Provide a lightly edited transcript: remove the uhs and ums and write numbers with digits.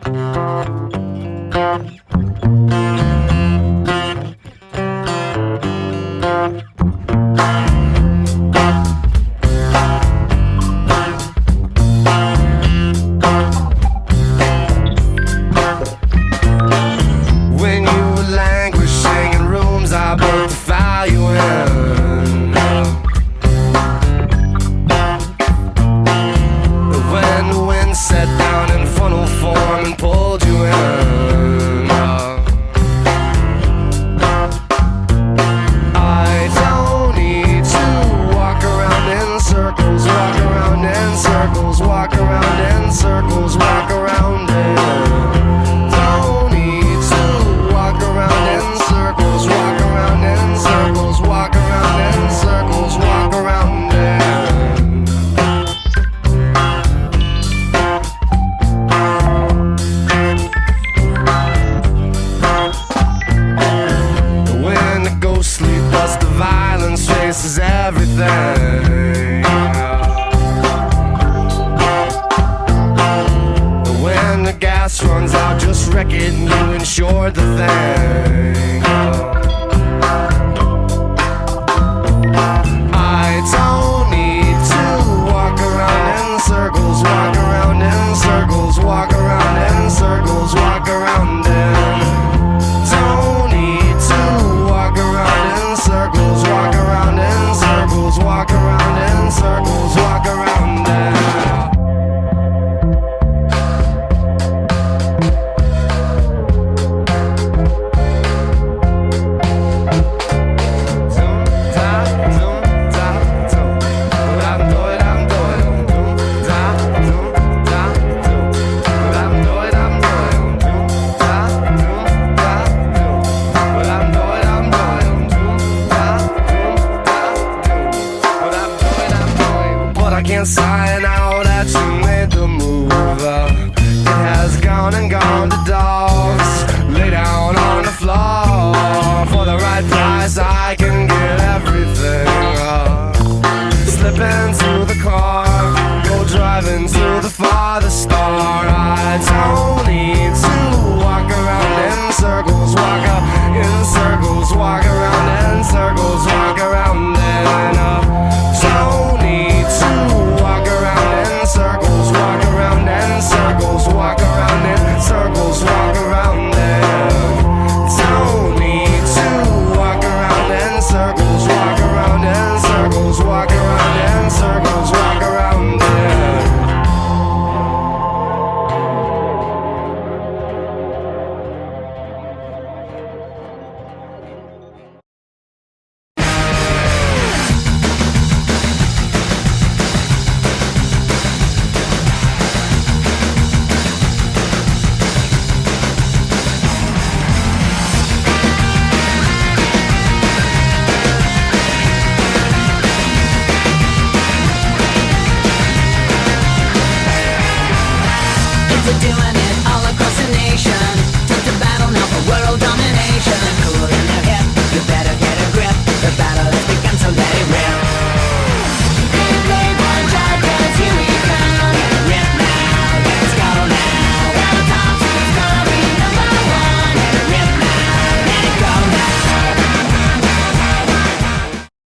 When you were languishing in rooms I built to file you in. When the wind set down in funnel form and pulled you in. I don't need to walk around in circles, walk around in circles, walk around in circles, walk around in. Don't need to walk around in circles, walk around in circles, walk around in circles, walk around in. When the ghostly dust of violence faces everything. When the gas runs out, just wreck it and you insured the thing. I don't need to walk around in circles, walk around in circles, walk around in circles, walk around in. Don't need to walk around in circles, walk around in circles, walk around in circles, walk around in. But I can't sign out that you made the move. It has gone and gone to dogs. Lay down on the floor. For the right price I can get everything. Slip into the car, go driving to the farthest star. I don't